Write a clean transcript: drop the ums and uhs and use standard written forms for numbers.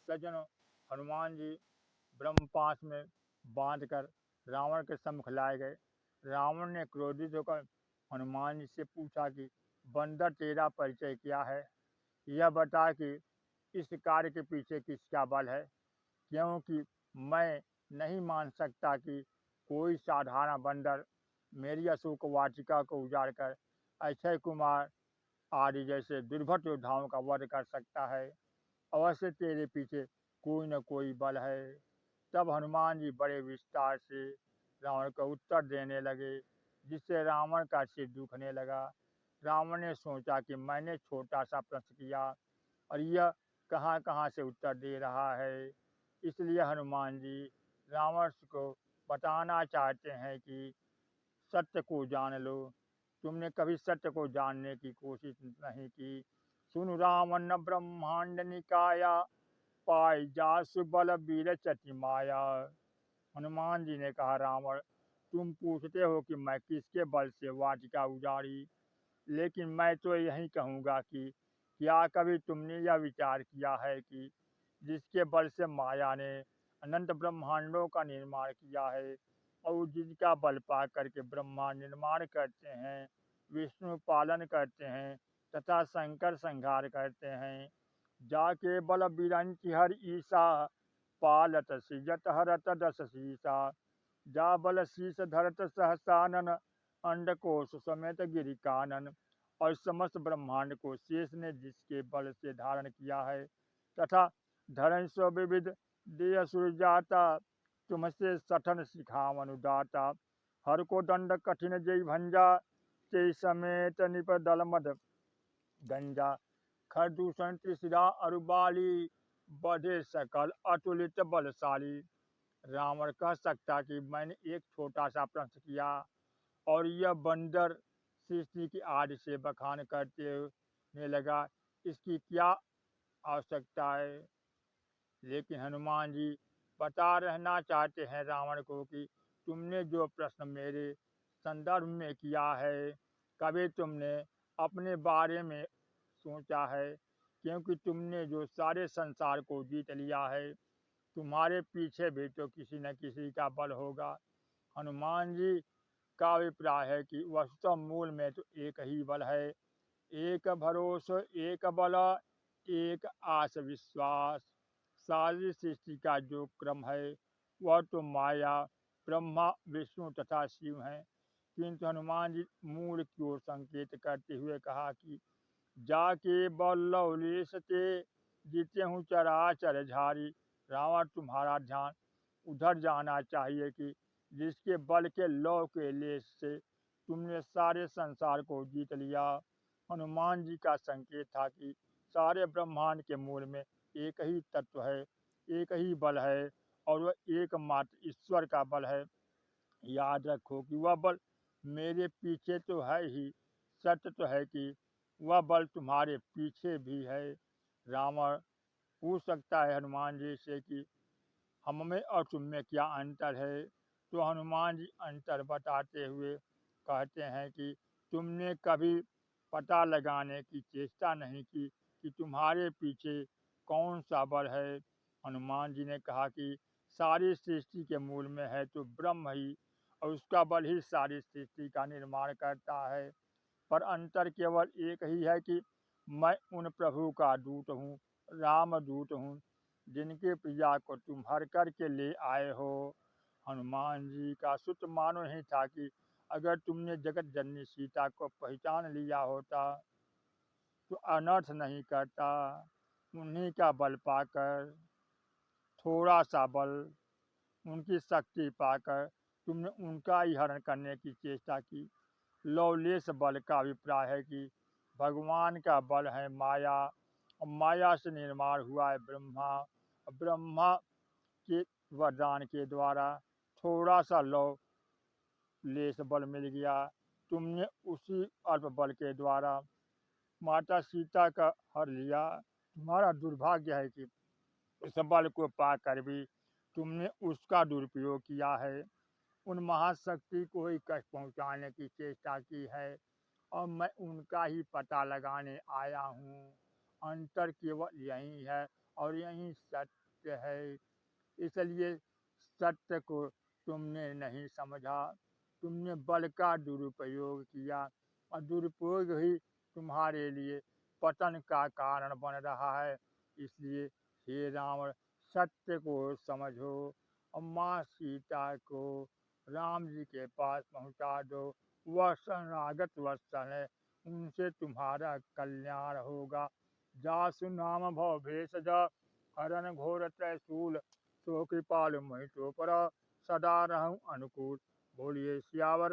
सज्जनों, हनुमान जी ब्रह्मपाश में बांधकर रावण के सम्मुख लाए गए। रावण ने क्रोधित होकर हनुमान जी से पूछा कि बंदर, तेरा परिचय क्या है? यह बता कि इस कार्य के पीछे किसका बल है, क्योंकि मैं नहीं मान सकता कि कोई साधारण बंदर मेरी अशोक वाटिका को उजाड़ कर अक्षय कुमार आदि जैसे दुर्भट योद्धाओं का वध कर सकता है। अवश्य तेरे पीछे कोई न कोई बल है। तब हनुमान जी बड़े विस्तार से रावण को उत्तर देने लगे, जिससे रावण का सिर दुखने लगा। रावण ने सोचा कि मैंने छोटा सा प्रश्न किया और यह कहाँ कहाँ से उत्तर दे रहा है। इसलिए हनुमान जी रावण को बताना चाहते हैं कि सत्य को जान लो। तुमने कभी सत्य को जानने की कोशिश नहीं की। सुन रावण ब्रह्मांड निकाया, पाई जासु बल बीर चति माया। हनुमान जी ने कहा, रावण, तुम पूछते हो कि मैं किसके बल से वाटिका उजाड़ी, लेकिन मैं तो यही कहूँगा कि क्या कभी तुमने यह विचार किया है कि जिसके बल से माया ने अनंत ब्रह्मांडों का निर्माण किया है और जिसका बल पा करके ब्रह्मा निर्माण करते हैं, विष्णु पालन करते हैं तथा शंकर संहार करते हैं, जाके बल बिरंची हर ईसा, पालत सिजत हरत दस शीसा, जा बल शीस धरत सहसानन, अंडकोश समेत गिरि कानन। और समस्त ब्रह्मांड को शेष ने जिसके बल से धारण किया है तथा धरण स्व विविध देय सुरजाता, तुमसे सठन सिखावन उदाता, हर को दंड कठिन जय भंजा, ते समेत निप दल मद गंजा, खरदूषण त्रिशिरा अरुबाली, बढ़े सकल अतुलित बलशाली। रावण कह सकता कि मैंने एक छोटा सा प्रश्न किया और यह बंदर सृष्टि की आदि से बखान करने लगा, इसकी क्या आवश्यकता है। लेकिन हनुमान जी बता रहना चाहते हैं रावण को कि तुमने जो प्रश्न मेरे संदर्भ में किया है, कभी तुमने अपने बारे में सोचा है? क्योंकि तुमने जो सारे संसार को जीत लिया है, तुम्हारे पीछे भी तो किसी न किसी का बल होगा। हनुमान जी का अभिप्राय है कि वस्तुतः मूल में तो एक ही बल है, एक भरोसा, एक बल, एक आस विश्वास। सारी सृष्टि का जो क्रम है वह तो माया, ब्रह्मा, विष्णु तथा शिव हैं। किंतु हनुमान जी मूल की ओर संकेत करते हुए कहा कि जाके बल लवलेश ते, जीते हूँ चराचर झारी। रावण, तुम्हारा ध्यान उधर जाना चाहिए कि जिसके बल के लौ के लेश से तुमने सारे संसार को जीत लिया। हनुमान जी का संकेत था कि सारे ब्रह्मांड के मूल में एक ही तत्व है, एक ही बल है और वह एकमात्र ईश्वर का बल है। याद रखो कि वह बल मेरे पीछे तो है ही, सत्य तो है कि वह बल तुम्हारे पीछे भी है। रावण पूछ सकता है हनुमान जी से कि हम में और तुम में क्या अंतर है। तो हनुमान जी अंतर बताते हुए कहते हैं कि तुमने कभी पता लगाने की चेष्टा नहीं की कि तुम्हारे पीछे कौन सा बल है। हनुमान जी ने कहा कि सारी सृष्टि के मूल में है तो ब्रह्म ही, और उसका बल ही सारी सृष्टि का निर्माण करता है। पर अंतर केवल एक ही है कि मैं उन प्रभु का दूत हूँ, राम दूत हूँ, जिनके प्रिया को तुम हर कर के ले आए हो। हनुमान जी का सूत्र मानो ही था कि अगर तुमने जगत जननी सीता को पहचान लिया होता तो अनर्थ नहीं करता। उन्हीं का बल पाकर, थोड़ा सा बल, उनकी शक्ति पाकर तुमने उनका ही हरण करने की चेष्टा की। लवलेश बल का अभिप्राय है कि भगवान का बल है माया, और माया से निर्माण हुआ है ब्रह्मा। ब्रह्मा के वरदान के द्वारा थोड़ा सा लवलेश बल मिल गया। तुमने उसी अल्प बल के द्वारा माता सीता का हर लिया। तुम्हारा दुर्भाग्य है कि उस बल को पाकर भी तुमने उसका दुरुपयोग किया है, उन महाशक्ति को ही कष्ट पहुंचाने की चेष्टा की है, और मैं उनका ही पता लगाने आया हूँ। अंतर केवल यही है और यही सत्य है। इसलिए सत्य को तुमने नहीं समझा, तुमने बल का दुरुपयोग किया और दुरुपयोग ही तुम्हारे लिए पतन का कारण बन रहा है। इसलिए हे रावण, सत्य को समझो और माँ सीता को राम जी के पास पहुँचा दो। वह शरणागत वत्सल है, उनसे तुम्हारा कल्याण होगा। जासु नाम भव भेषज हरन घोर त्रिशूल, सो कृपालु मोहि तो पर सदा रहूं अनुकूल। बोलिए सियावर